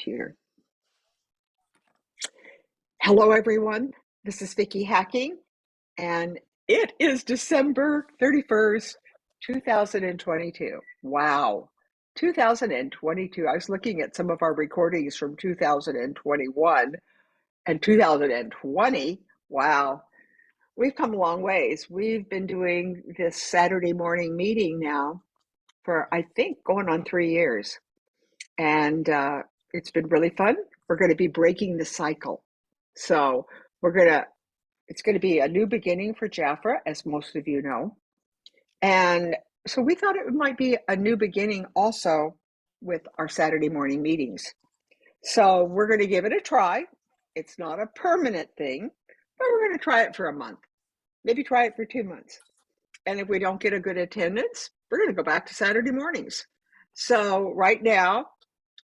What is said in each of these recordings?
computer. Hello, everyone. This is Vicki Hacking, and it is December 31st, 2022. Wow, 2022. I was looking at some of our recordings from 2021 and 2020. Wow, we've come a long ways. We've been doing this Saturday morning meeting now for, I think, going on 3 years. And it's been really fun. We're going to be breaking the cycle. So it's going to be a new beginning for Jafra, as most of you know. And so we thought it might be a new beginning also with our Saturday morning meetings. So we're going to give it a try. It's not a permanent thing, but we're going to try it for a month, maybe try it for 2 months. And if we don't get a good attendance, we're going to go back to Saturday mornings. So right now,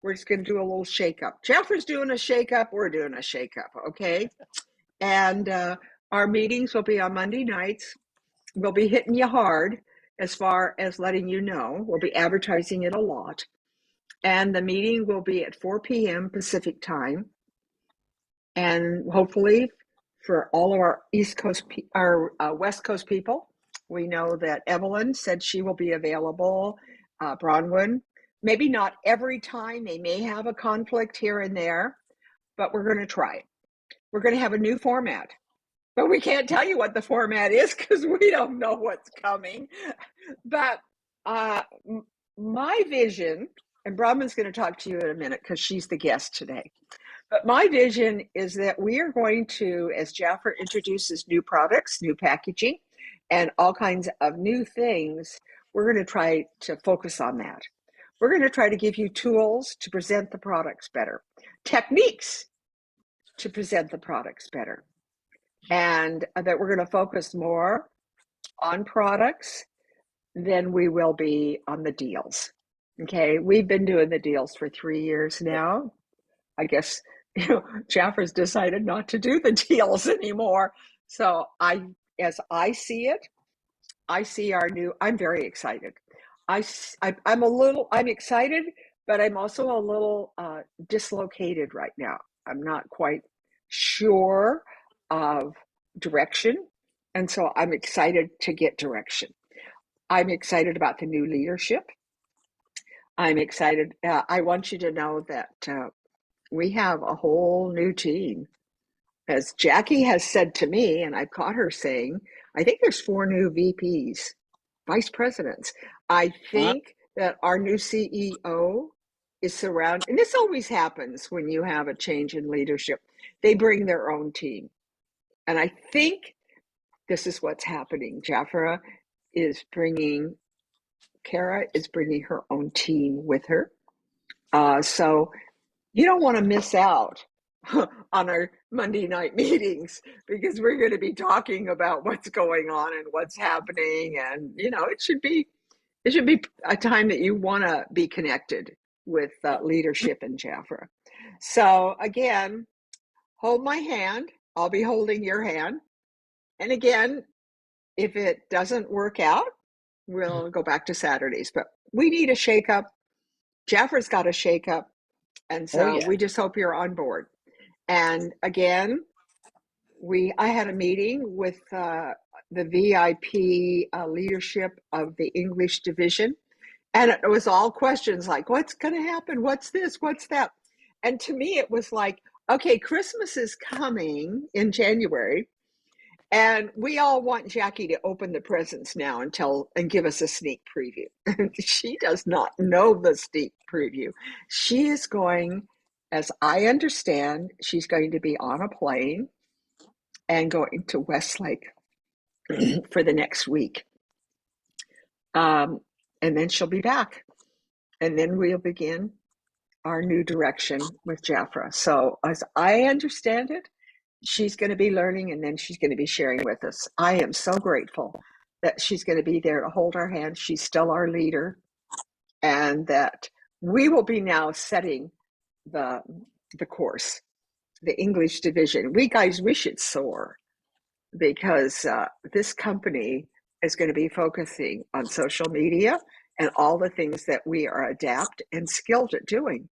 we're just going to do a little shakeup. Jeffrey's doing a shakeup. We're doing a shakeup, okay? And our meetings will be on Monday nights. We'll be hitting you hard as far as letting you know. We'll be advertising it a lot. And the meeting will be at 4 p.m. Pacific time. And hopefully for all of our West Coast people, we know that Evelyn said she will be available, Bronwyn. Maybe not every time. They may have a conflict here and there, but we're going to try it. We're going to have a new format, but we can't tell you what the format is because we don't know what's coming. But my vision, and Brahman's going to talk to you in a minute because she's the guest today. But my vision is that we are going to, as Jaffer introduces new products, new packaging, and all kinds of new things, we're going to try to focus on that. We're going to try to give you tools to present the products better, techniques to present the products better, and that we're going to focus more on products than we will be on the deals. Okay, we've been doing the deals for 3 years now. I guess Jaffer's decided not to do the deals anymore. So as I see it, I see our new. I'm very excited. I'm excited, but I'm also a little dislocated right now. I'm not quite sure of direction. And so I'm excited to get direction. I'm excited about the new leadership. I'm excited. I want you to know that we have a whole new team. As Jackie has said to me, and I've caught her saying, I think there's 4 new VPs, vice presidents. I think that our new CEO is surrounded, and this always happens when you have a change in leadership. They bring their own team. And I think this is what's happening. Kara is bringing her own team with her. So you don't want to miss out on our Monday night meetings because we're going to be talking about what's going on and what's happening. And, it should be a time that you want to be connected with leadership in Jafra. So again, hold my hand. I'll be holding your hand. And again, if it doesn't work out, we'll go back to Saturdays. But we need a shakeup. Jafra's got a shakeup. And so we just hope you're on board. And again, I had a meeting with the VIP leadership of the English division. And it was all questions like, what's going to happen? What's this? What's that? And to me, it was like, okay, Christmas is coming in January. And we all want Jackie to open the presents now and give us a sneak preview. She does not know the sneak preview. She is going, as I understand, she's going to be on a plane and going to Westlake for the next week. And then she'll be back. And then we'll begin our new direction with Jafra. So as I understand it, she's going to be learning and then she's going to be sharing with us. I am so grateful that she's going to be there to hold our hand. She's still our leader, and that we will be now setting the course, the English division. We should soar because this company is going to be focusing on social media and all the things that we are adept and skilled at doing.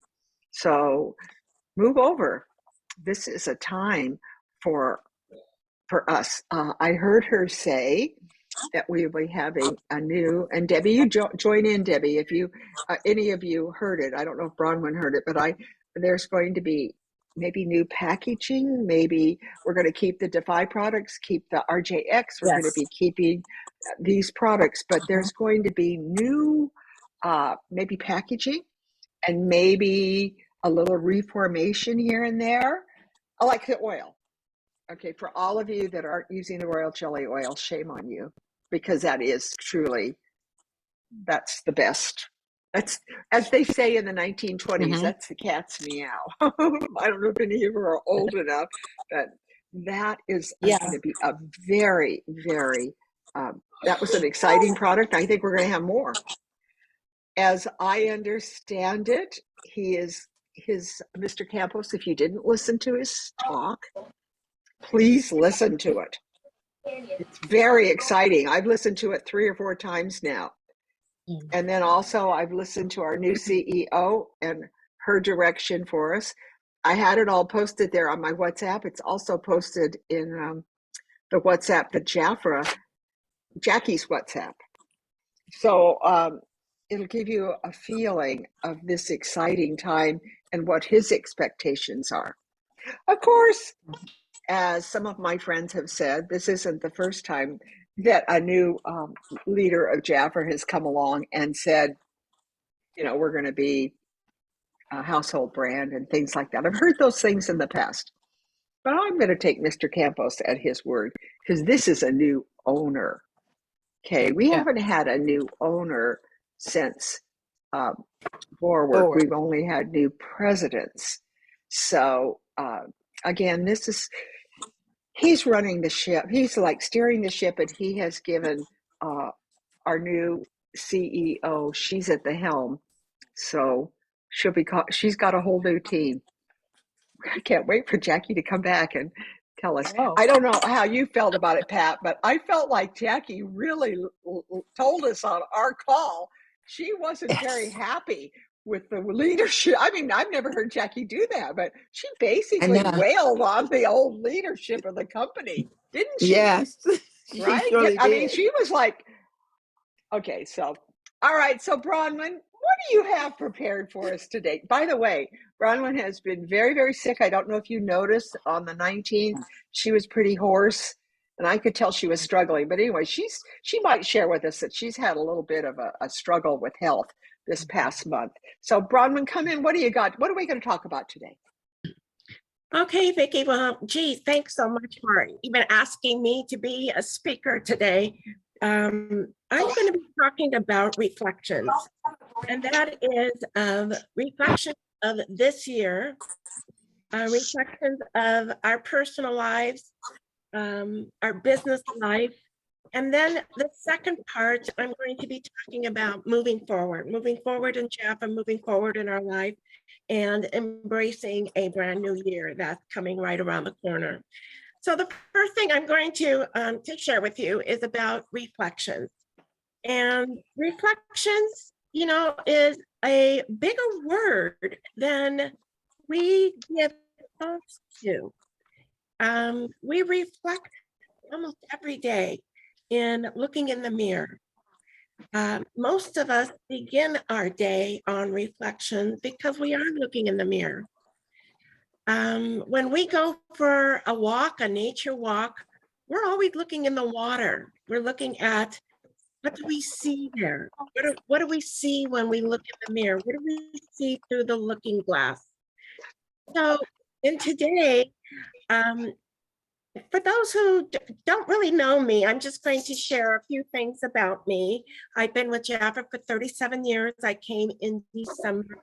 So move over. This is a time for us. I heard her say that we will be having a new, and Debbie, you join in, Debbie, if you, any of you heard it. I don't know if Bronwyn heard it, but there's going to be maybe new packaging. Maybe we're going to keep the Defy products, keep the RJX. We're going to be keeping these products, but there's going to be new, maybe packaging and maybe a little reformation here and there. I like the oil. Okay, for all of you that aren't using the royal jelly oil, shame on you, because that is truly, that's the best. That's, as they say in the 1920s, that's the cat's meow. I don't know if any of you are old enough, but that is going to be a very, very, that was an exciting product. I think we're going to have more. As I understand it, Mr. Campos, if you didn't listen to his talk, please listen to it. It's very exciting. I've listened to it 3 or 4 times now. And then also I've listened to our new CEO and her direction for us. I had it all posted there on my WhatsApp. It's also posted in the WhatsApp, Jackie's WhatsApp. So it'll give you a feeling of this exciting time and what his expectations are. Of course, as some of my friends have said, this isn't the first time that a new leader of Jaffa has come along and said, you know, we're going to be a household brand and things like that. I've heard those things in the past, but I'm going to take Mr. Campos at his word, because this is a new owner. Okay, we haven't had a new owner since Forward. We've only had new presidents. So again, he's running the ship. He's like steering the ship, and he has given our new CEO, she's at the helm. So she's got a whole new team. I can't wait for Jackie to come back and tell us. I don't know how you felt about it, Pat, but I felt like Jackie really told us on our call she wasn't very happy with the leadership. I mean, I've never heard Jackie do that, but she basically wailed on the old leadership of the company, didn't she? Yes, right? She surely I did. mean, she was like, okay, so, all right. So Bronwyn, what do you have prepared for us today? By the way, Bronwyn has been very, very sick. I don't know if you noticed on the 19th, she was pretty hoarse, and I could tell she was struggling. But anyway, she might share with us that she's had a little bit of a struggle with health this past month. So Bronwyn, come in. What do you got? What are we going to talk about today? Okay, Vicki. Well, geez, thanks so much for even asking me to be a speaker today. I'm going to be talking about reflections, and that is reflections of this year, reflections of our personal lives, our business life, and then the second part, I'm going to be talking about moving forward in Jaffa, moving forward in our life, and embracing a brand new year that's coming right around the corner. So the first thing I'm going to share with you is about reflections. And reflections, you know, is a bigger word than we give thoughts to. We reflect almost every day in looking in the mirror. Most of us begin our day on reflection because we are looking in the mirror. When we go for a walk, a nature walk, we're always looking in the water. We're looking at, what do we see there? What do we see when we look in the mirror? What do we see through the looking glass? So in today, for those who don't really know me, I'm just going to share a few things about me. I've been with Jaffa for 37 years. I came in December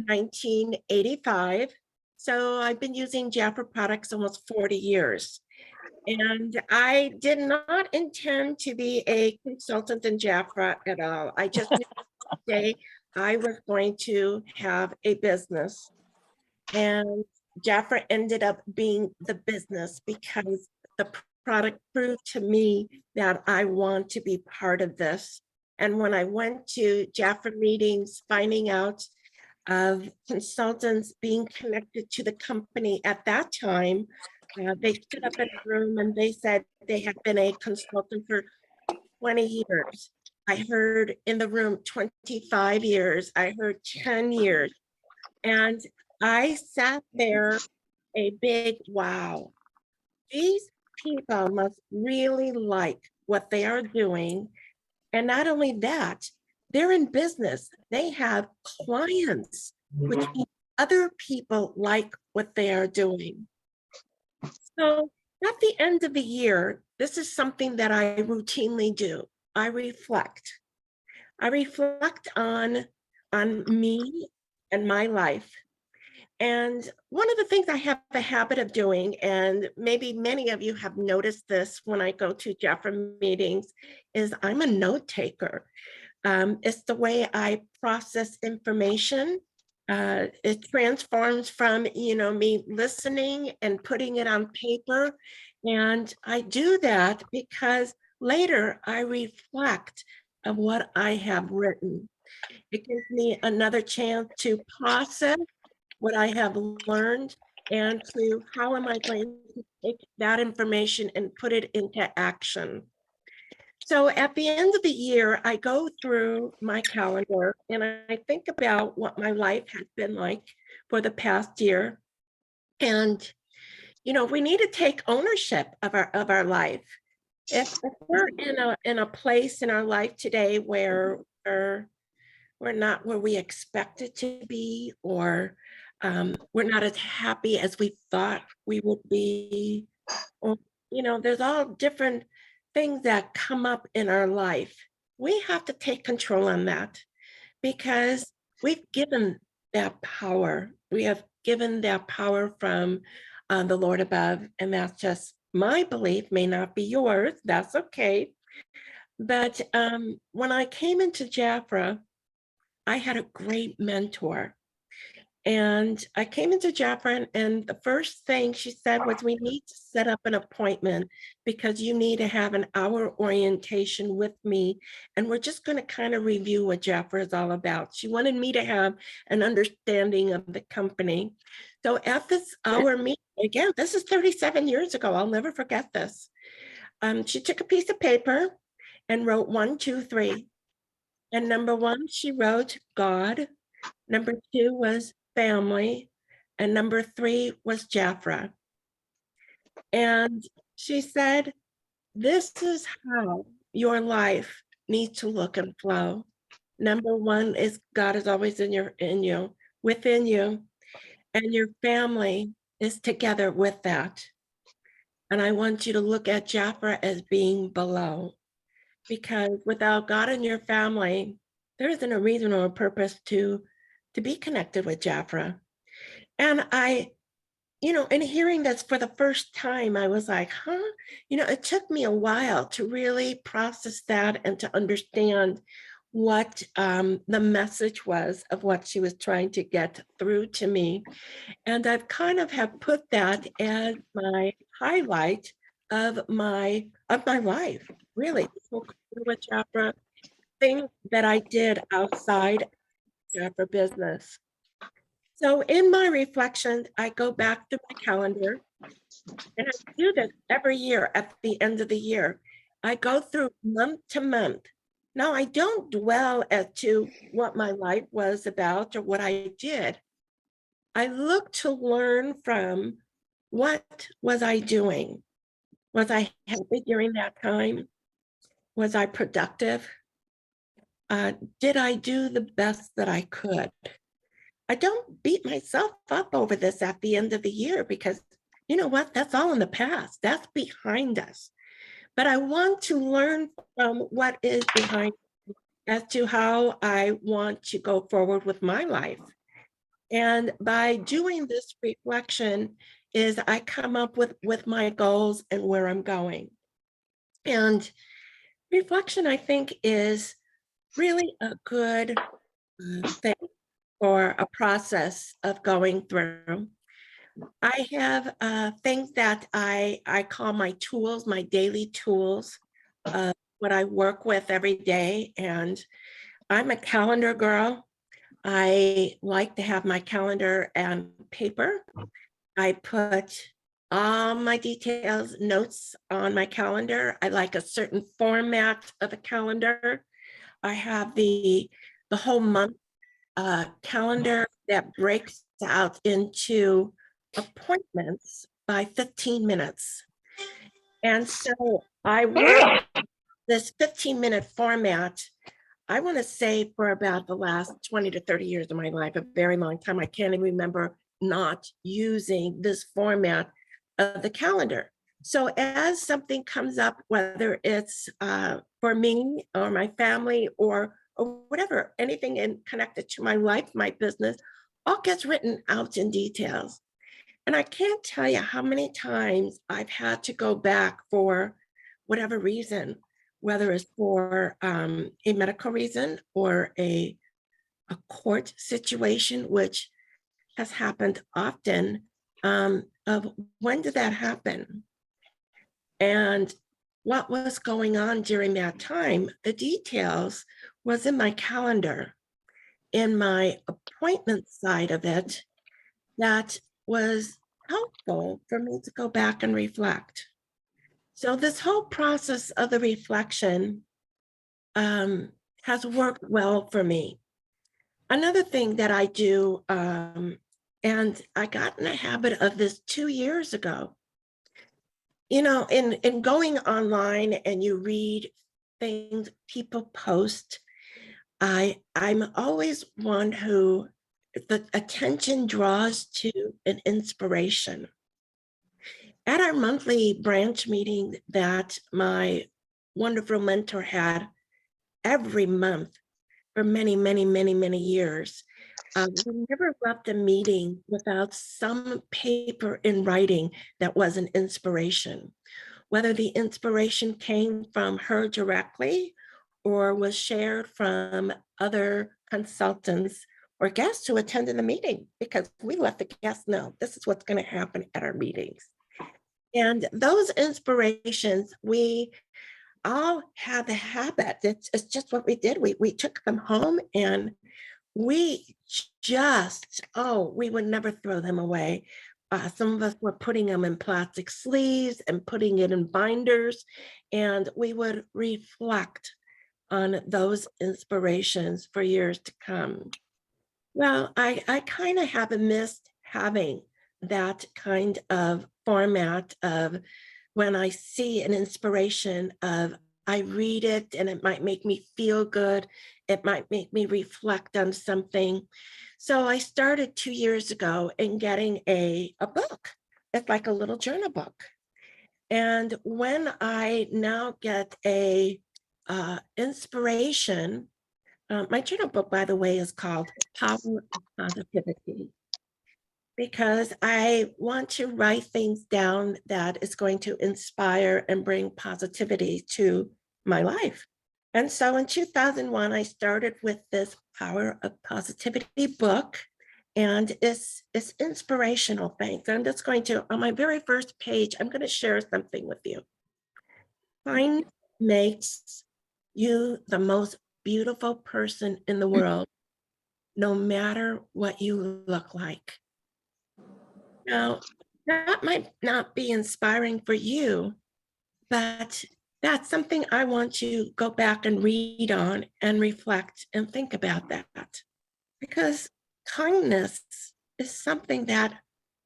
1985. So I've been using Jaffa products almost 40 years. And I did not intend to be a consultant in Jaffa at all. I just knew one day I was going to have a business. And Jaffa ended up being the business because the product proved to me that I want to be part of this. And when I went to Jaffa meetings, finding out of consultants being connected to the company at that time. They stood up in a room and they said they had been a consultant for 20 years. I heard in the room 25 years. I heard 10 years. And I sat there a big wow. These people must really like what they are doing. And not only that, they're in business. They have clients, which means other people like what they are doing. So at the end of the year, this is something that I routinely do. I reflect. I reflect on me and my life. And one of the things I have a habit of doing, and maybe many of you have noticed this when I go to Jafra meetings, is I'm a note taker. It's the way I process information. It transforms from, me listening and putting it on paper. And I do that because later I reflect on what I have written. It gives me another chance to process what I have learned and to how am I going to take that information and put it into action. So at the end of the year, I go through my calendar and I think about what my life has been like for the past year. And, we need to take ownership of our life. If we're in a place in our life today where we're not where we expected to be, or we're not as happy as we thought we would be, or there's all different things that come up in our life. We have to take control on that because we've given that power. We have given that power from the Lord above, and that's just my belief, may not be yours. That's okay. But when I came into Jafra, I had a great mentor. And I came into Jafra, and the first thing she said was, we need to set up an appointment because you need to have an hour orientation with me. And we're just going to kind of review what Jafra is all about. She wanted me to have an understanding of the company. So at this hour meeting, again, this is 37 years ago. I'll never forget this. She took a piece of paper and wrote 1, 2, 3. And number 1, she wrote God. Number 2 was family. And number 3 was Jafra. And she said, this is how your life needs to look and flow. Number 1 is God is always in you, within you, and your family is together with that. And I want you to look at Jafra as being below, because without God and your family, there isn't a reason or a purpose to be connected with Jafra. And I, in hearing this for the first time, I was like, it took me a while to really process that and to understand what the message was of what she was trying to get through to me. And I've kind of have put that as my highlight of my life, really. With Jafra, things that I did outside Jafra business. So in my reflection, I go back to my calendar, and I do this every year at the end of the year. I go through month to month. Now, I don't dwell as to what my life was about or what I did. I look to learn from what was I doing? Was I happy during that time? Was I productive? Did I do the best that I could? I don't beat myself up over this at the end of the year because you know what? That's all in the past. That's behind us. But I want to learn from what is behind as to how I want to go forward with my life. And by doing this reflection is I come up with my goals and where I'm going. And reflection, I think, is really a good thing for a process of going through. I have things that I call my tools, my daily tools, what I work with every day. And I'm a calendar girl. I like to have my calendar and paper. I put all my details, notes on my calendar. I like a certain format of a calendar. I have the whole month calendar that breaks out into appointments by 15 minutes. And so I work this 15-minute format, I want to say, for about the last 20 to 30 years of my life, a very long time. I can't even remember not using this format of the calendar. So as something comes up, whether it's for me or my family or whatever, anything connected to my life, my business, all gets written out in details. And I can't tell you how many times I've had to go back for whatever reason, whether it's for a medical reason or a court situation, which has happened often, of when did that happen? And what was going on during that time? The details was in my calendar, in my appointment side of it, that was helpful for me to go back and reflect. So this whole process of the reflection has worked well for me. Another thing that I do, and I got in the habit of this 2 years ago, in going online and you read things people post, I'm always one who the attention draws to an inspiration. At our monthly branch meeting that my wonderful mentor had every month for many, many, many, many years, we never left a meeting without some paper in writing that was an inspiration. Whether the inspiration came from her directly or was shared from other consultants or guests who attended the meeting, because we let the guests know this is what's going to happen at our meetings. And those inspirations, we all had the habit. It's just what we did. We took them home and we we would never throw them away. Some of us were putting them in plastic sleeves and putting it in binders, and we would reflect on those inspirations for years to come. Well, I kind of have missed having that kind of format of when I see an inspiration of I read it and it might make me feel good. It might make me reflect on something. So I started 2 years ago in getting a book. It's like a little journal book. And when I now get a inspiration, my journal book, by the way, is called Power of Positivity, because I want to write things down that is going to inspire and bring positivity to my life. And so in 2001, I started with this Power of Positivity book, and it's inspirational things. I'm just going to, on my very first page, I'm going to share something with you. Kindness makes you the most beautiful person in the world, no matter what you look like. Now, that might not be inspiring for you, but that's something I want to go back and read on and reflect and think about that. Because kindness is something that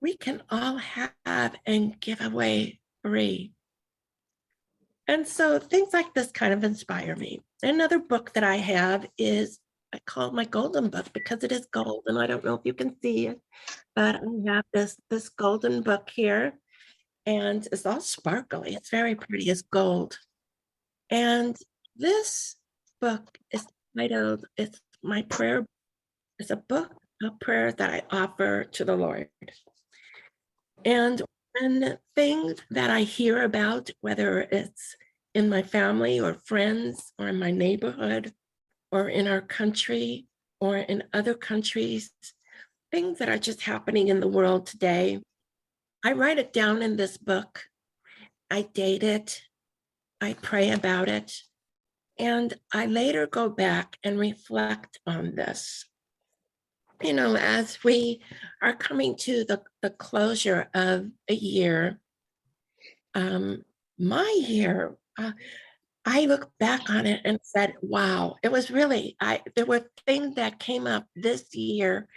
we can all have and give away free. And so things like this kind of inspire me. Another book that I have is, I call it my golden book because it is gold, and I don't know if you can see it, but I have this golden book here, and it's all sparkly. It's very pretty. It's gold. And this book is titled, it's my prayer. It's a book of prayer that I offer to the Lord. And when things that I hear about, whether it's in my family or friends or in my neighborhood or in our country or in other countries, things that are just happening in the world today, I write it down in this book. I date it. I pray about it. And I later go back and reflect on this. as we are coming to the closure of a year, my year, I look back on it and said, wow, it was really, there were things that came up this year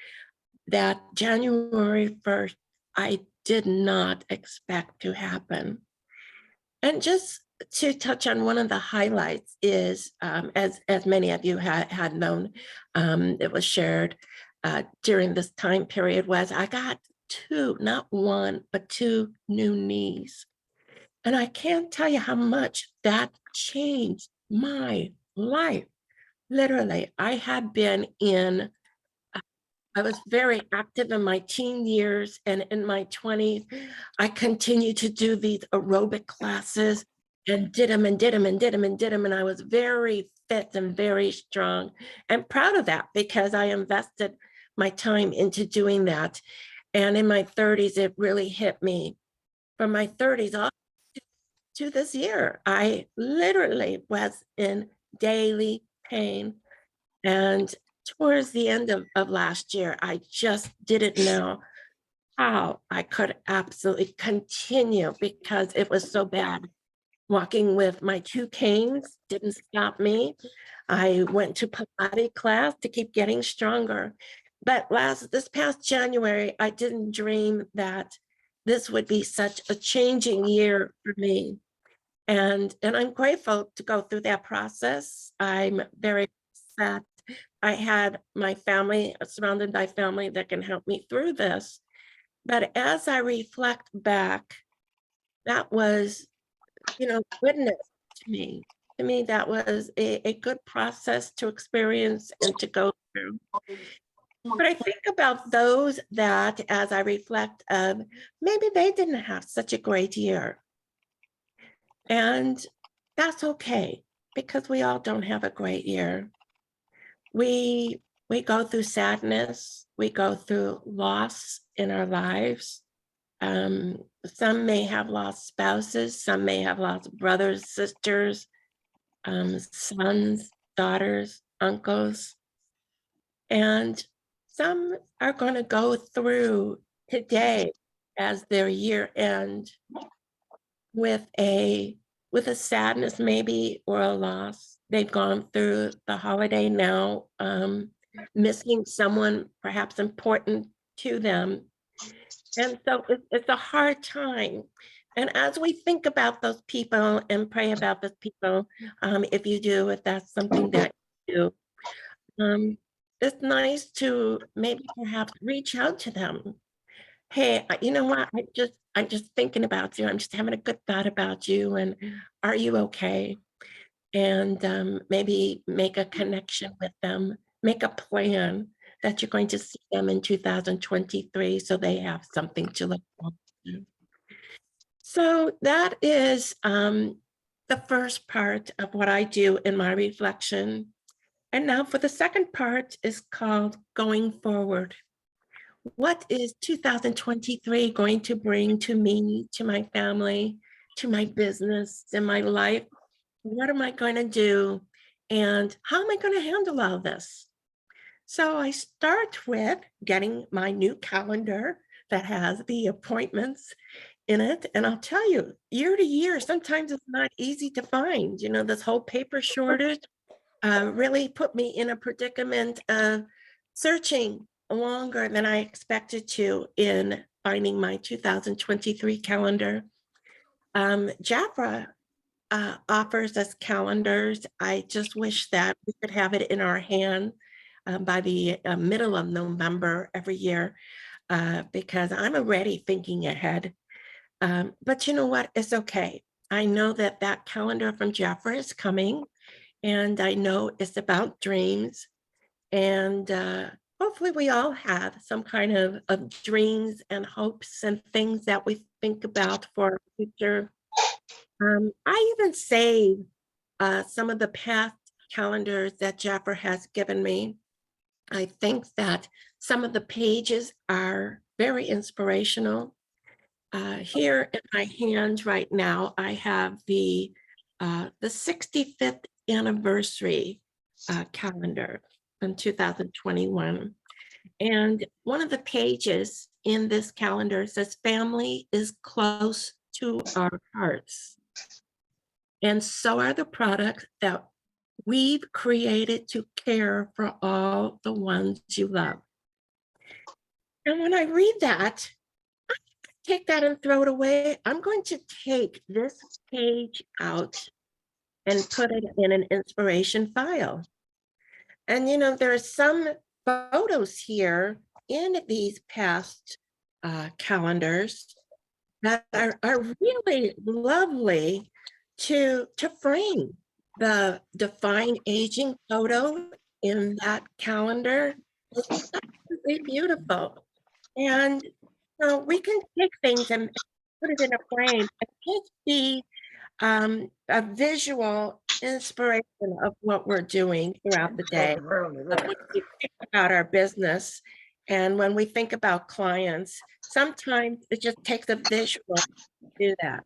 that January 1st, I did not expect to happen. And just to touch on one of the highlights is, as many of you had known, it was shared during this time period, was I got two, not one, but two new knees. And I can't tell you how much that changed my life. Literally, I was very active in my teen years, and in my 20s, I continued to do these aerobic classes and did them and did them and did them and did them. And I was very fit and very strong and proud of that because I invested my time into doing that. And in my 30s, it really hit me. From my 30s all to this year, I literally was in daily pain. And towards the end of last year, I just didn't know how I could absolutely continue because it was so bad. Walking with my two canes didn't stop me. I went to Pilates class to keep getting stronger. But this past January, I didn't dream that this would be such a changing year for me. And I'm grateful to go through that process. I'm very sad I had my family, surrounded by family that can help me through this. But as I reflect back, that was, goodness to me. To me, that was a good process to experience and to go through. But I think about those that, as I reflect of, maybe they didn't have such a great year. And that's okay, because we all don't have a great year. We go through sadness, we go through loss in our lives. Some may have lost spouses, some may have lost brothers, sisters, sons, daughters, uncles. And some are going to go through today as their year end with a sadness maybe, or a loss. They've gone through the holiday now, missing someone perhaps important to them. And so it's a hard time. And as we think about those people and pray about those people, if that's something that you do, it's nice to maybe perhaps reach out to them. Hey, you know what? I'm just thinking about you. I'm just having a good thought about you. And are you okay? And maybe make a connection with them, make a plan that you're going to see them in 2023 so they have something to look forward to. So that is the first part of what I do in my reflection. And now for the second part is called going forward. What is 2023 going to bring to me, to my family, to my business, in my life? What am I going to do? And how am I going to handle all this? So I start with getting my new calendar that has the appointments in it. And I'll tell you, year to year, sometimes it's not easy to find. This whole paper shortage really put me in a predicament of searching longer than I expected to in finding my 2023 calendar. Jafra offers us calendars. I just wish that we could have it in our hand by the middle of November every year, because I'm already thinking ahead. But you know what? It's okay. I know that that calendar from Jafra is coming, and I know it's about dreams. And hopefully we all have some kind of dreams and hopes and things that we think about for our future. I even save some of the past calendars that Jaffer has given me. I think that some of the pages are very inspirational. Here in my hand right now, I have the 65th anniversary calendar in 2021. And one of the pages in this calendar says, family is close to our hearts. And so are the products that we've created to care for all the ones you love. And when I read that, I take that and throw it away. I'm going to take this page out and put it in an inspiration file. And there are some photos here in these past calendars that are really lovely to frame. The define aging photo in that calendar is absolutely beautiful. And we can take things and put it in a frame and just be a visual inspiration of what we're doing throughout the day. When we think about our business and when we think about clients, sometimes it just takes a visual to do that.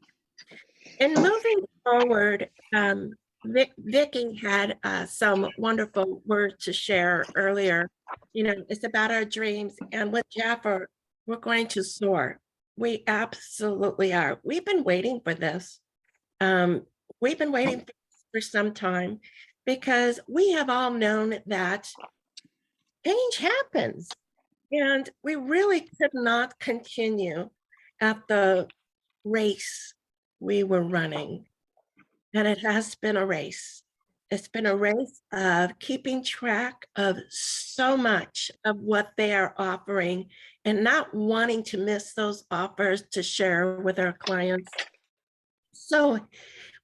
And moving forward, Vicki had some wonderful words to share earlier. It's about our dreams, and with Jaffer, we're going to soar. We absolutely are. We've been waiting for this. We've been waiting for some time because we have all known that change happens, and we really could not continue at the race we were running. And it has been a race. It's been a race of keeping track of so much of what they are offering and not wanting to miss those offers to share with our clients. So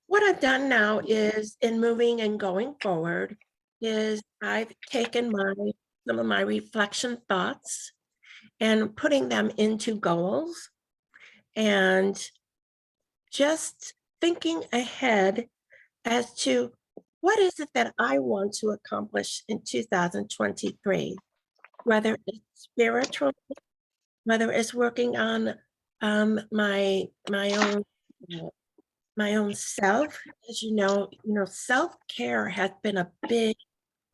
what I've done now is, in moving and going forward, is I've taken some of my reflection thoughts and putting them into goals and just thinking ahead as to what is it that I want to accomplish in 2023, whether it's spiritual, whether it's working on my own my own self. As self-care has been a big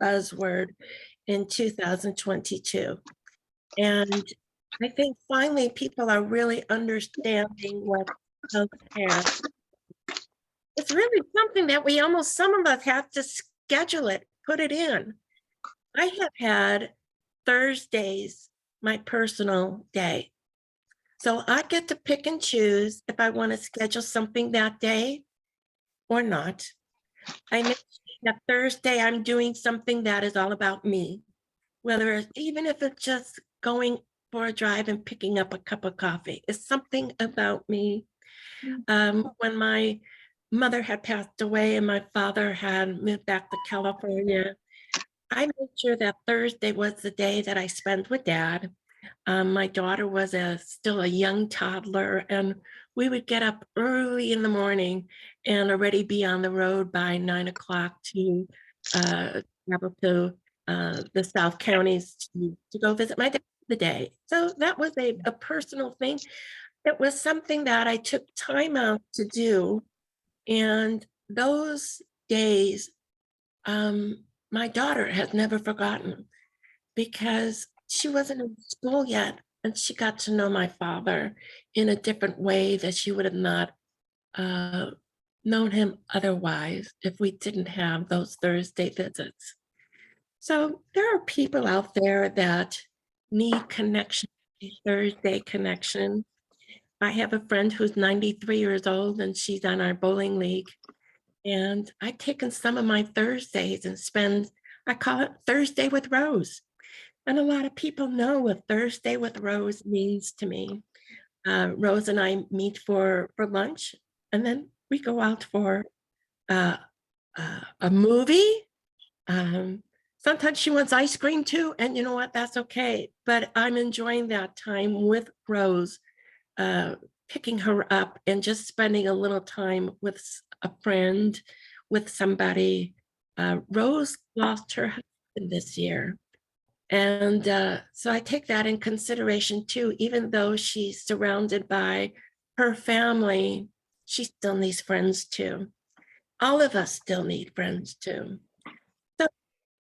buzzword in 2022. And I think finally people are really understanding what self-care. It's really something that some of us have to schedule it, put it in. I have had Thursdays my personal day. So I get to pick and choose if I want to schedule something that day or not. I make sure that Thursday I'm doing something that is all about me, even if it's just going for a drive and picking up a cup of coffee. It's something about me. When my mother had passed away and my father had moved back to California, I made sure that Thursday was the day that I spent with Dad. My daughter was still a young toddler, and we would get up early in the morning and already be on the road by 9 o'clock to travel to the South Counties to go visit my dad for the day. So that was a personal thing. It was something that I took time out to do. And those days, my daughter has never forgotten, because she wasn't in school yet, and she got to know my father in a different way that she would have not known him otherwise if we didn't have those Thursday visits. So there are people out there that need connection, a Thursday connection. I have a friend who's 93 years old, and she's on our bowling league. And I've taken some of my Thursdays and I call it Thursday with Rose. And a lot of people know what Thursday with Rose means to me. Rose and I meet for lunch, and then we go out for a movie. Sometimes she wants ice cream too, and you know what? That's okay. But I'm enjoying that time with Rose, picking her up and just spending a little time with a friend, with somebody. Rose lost her husband this year. And so I take that in consideration too. Even though she's surrounded by her family, she still needs friends too. All of us still need friends too. So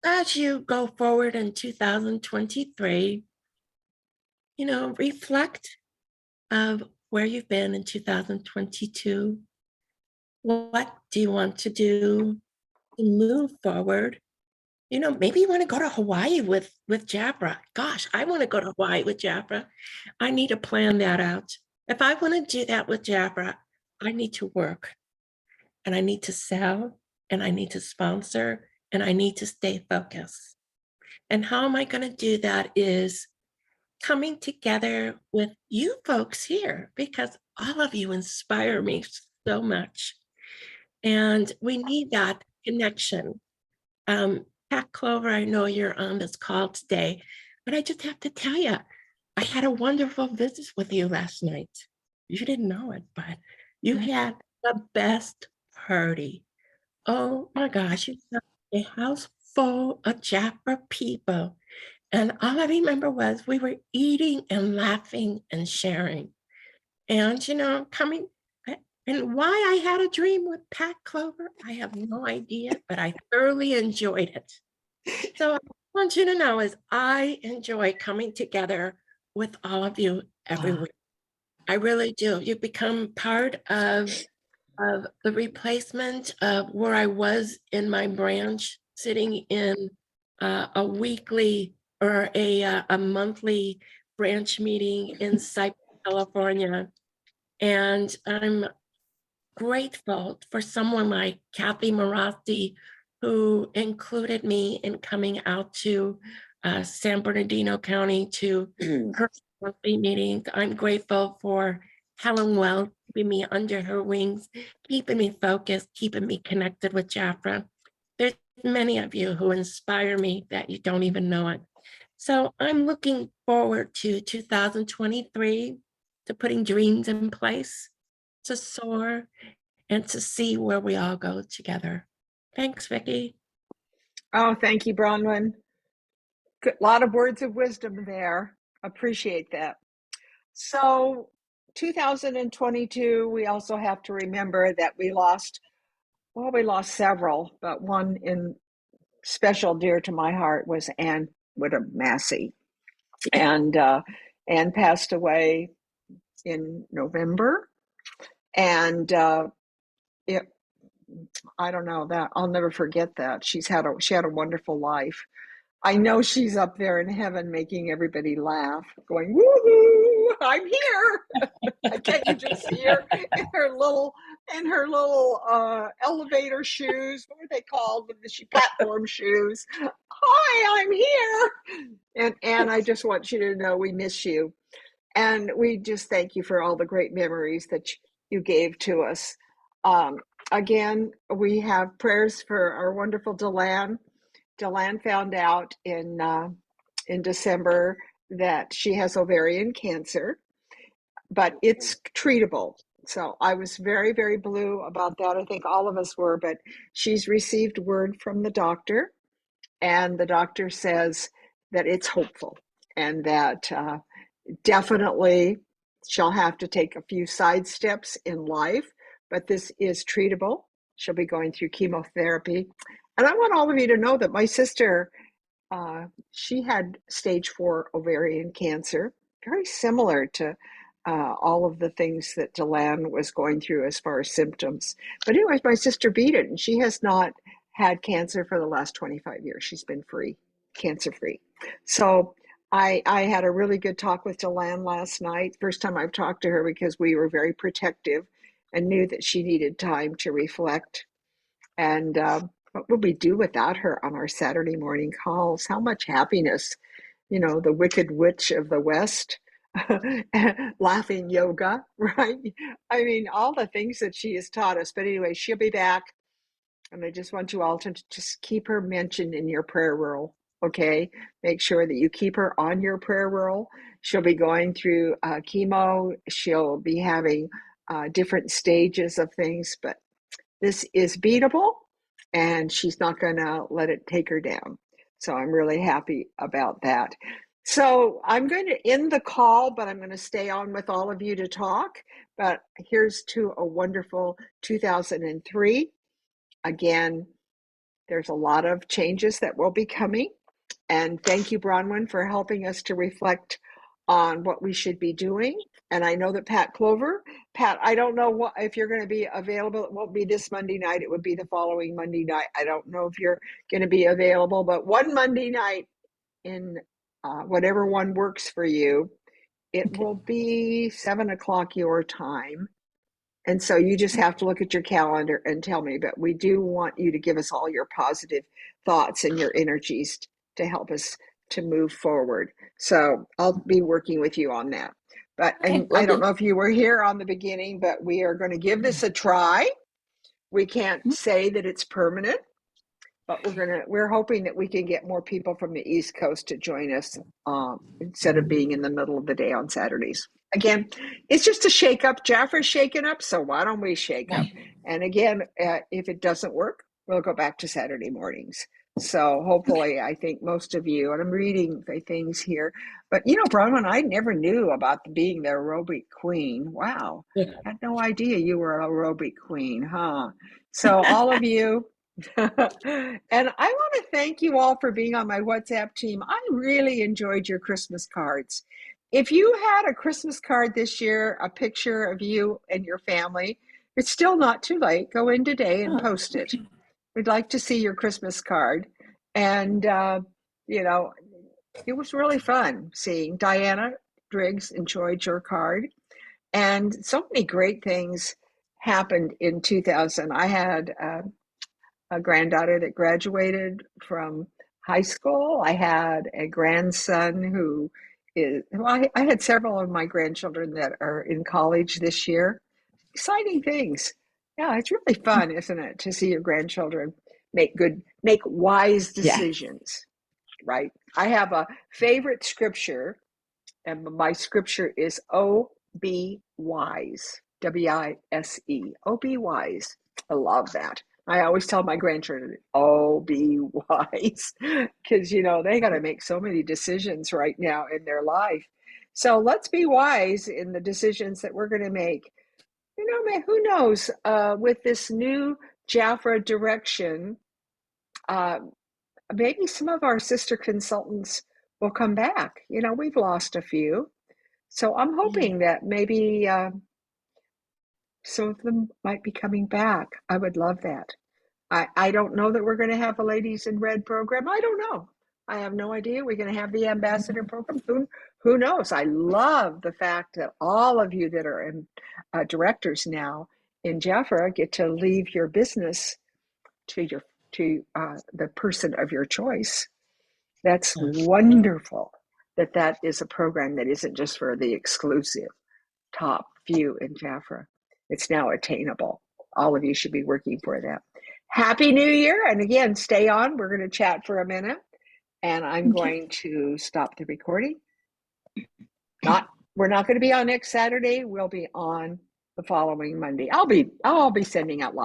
as you go forward in 2023, reflect of where you've been in 2022. What do you want to do to move forward? Maybe you want to go to Hawaii with Jabra. Gosh, I want to go to Hawaii with Jabra. I need to plan that out. If I want to do that with Jabra, I need to work and I need to sell and I need to sponsor and I need to stay focused. And how am I going to do that is coming together with you folks here because all of you inspire me so much. And we need that connection. Pat Clover, I know you're on this call today, but I just have to tell you, I had a wonderful visit with you last night. You didn't know it, but you had the best party. Oh my gosh, you had a house full of Jaffa people. And all I remember was we were eating and laughing and sharing. And, coming, and why I had a dream with Pat Clover, I have no idea, but I thoroughly enjoyed it. So I want you to know is I enjoy coming together with all of you every week. I really do. You become part of the replacement of where I was in my branch, sitting in a weekly or a monthly branch meeting in Cypress, California. And I'm grateful for someone like Kathy Marasti, who included me in coming out to San Bernardino County to her monthly meetings. I'm grateful for Helen Wells keeping me under her wings, keeping me focused, keeping me connected with Jafra. There's many of you who inspire me that you don't even know it. So I'm looking forward to 2023, to putting dreams in place, to soar, and to see where we all go together. Thanks, Vicki. Oh, thank you, Bronwyn. A lot of words of wisdom there. Appreciate that. So, 2022, we also have to remember that we lost several, but one in special dear to my heart was Ann Whittam Massey. And Ann passed away in November. And it, I don't know that I'll never forget that. She had a wonderful life. I know she's up there in heaven making everybody laugh, going, woohoo, I'm here. Can't you just see her in her little elevator shoes? What were they called? The platform shoes. Hi, I'm here. And I just want you to know we miss you. And we just thank you for all the great memories that you gave to us. Um, Again, we have prayers for our wonderful Delan. Delan found out in December that she has ovarian cancer, but it's treatable. So I was very, very blue about that. I think all of us were, but she's received word from the doctor, and the doctor says that it's hopeful and that definitely she'll have to take a few side steps in life, but this is treatable. She'll be going through chemotherapy. And I want all of you to know that my sister, she had stage 4 ovarian cancer, very similar to all of the things that Delan was going through as far as symptoms. But anyways, my sister beat it, and she has not had cancer for the last 25 years. She's been free, cancer free. So I had a really good talk with Delan last night. First time I've talked to her because we were very protective and knew that she needed time to reflect. And what would we do without her on our Saturday morning calls? How much happiness, the Wicked Witch of the West, laughing yoga, right? I mean, all the things that she has taught us. But anyway, she'll be back. And I just want you all to just keep her mentioned in your prayer roll, okay? Make sure that you keep her on your prayer roll. She'll be going through chemo. She'll be having different stages of things, but this is beatable, and she's not going to let it take her down. So I'm really happy about that. So I'm going to end the call, but I'm going to stay on with all of you to talk. But here's to a wonderful 2003. Again, there's a lot of changes that will be coming. And thank you, Bronwyn, for helping us to reflect on what we should be doing. And I know that Pat Clover, Pat, I don't know if you're going to be available. It won't be this Monday night. It would be the following Monday night. I don't know if you're going to be available, but one Monday night in whatever one works for you, it will be 7 o'clock your time. And so you just have to look at your calendar and tell me, but we do want you to give us all your positive thoughts and your energies to help us to move forward. So I'll be working with you on that. But, and I don't know if you were here on the beginning, but we are going to give this a try. We can't say that it's permanent, but we're hoping that we can get more people from the East Coast to join us instead of being in the middle of the day on Saturdays. Again, it's just a shake up. Jaffra's shaking up, so why don't we shake up? And again, if it doesn't work, we'll go back to Saturday mornings. So hopefully, I think most of you, and I'm reading the things here, but Bronwyn, I never knew about being the aerobic queen. Wow. I had no idea you were an aerobic queen, huh? So all of you, and I want to thank you all for being on my WhatsApp team. I really enjoyed your Christmas cards. If you had a Christmas card this year, a picture of you and your family, it's still not too late. Go in today and post it. We'd like to see your Christmas card. And, it was really fun seeing Diana Driggs enjoyed your card. And so many great things happened in 2000. I had a granddaughter that graduated from high school. I had a grandson who I had several of my grandchildren that are in college this year. Exciting things. Yeah, it's really fun, isn't it, to see your grandchildren make wise decisions, right? I have a favorite scripture, and my scripture is be wise, WISE, be wise. I love that. I always tell my grandchildren, be wise, because, they got to make so many decisions right now in their life. So let's be wise in the decisions that we're going to make. Who knows, with this new Jaffra direction, maybe some of our sister consultants will come back. We've lost a few. So I'm hoping that maybe some of them might be coming back. I would love that. I don't know that we're going to have a Ladies in Red program. I don't know. I have no idea. We're going to have the ambassador program. Who knows? I love the fact that all of you that are directors now in Jaffra get to leave your business to the person of your choice. That's wonderful that is a program that isn't just for the exclusive top few in Jaffra. It's now attainable. All of you should be working for that. Happy New Year. And again, stay on. We're going to chat for a minute. And I'm going to stop the recording. We're not going to be on next Saturday. We'll be on the following Monday. I'll be sending out lots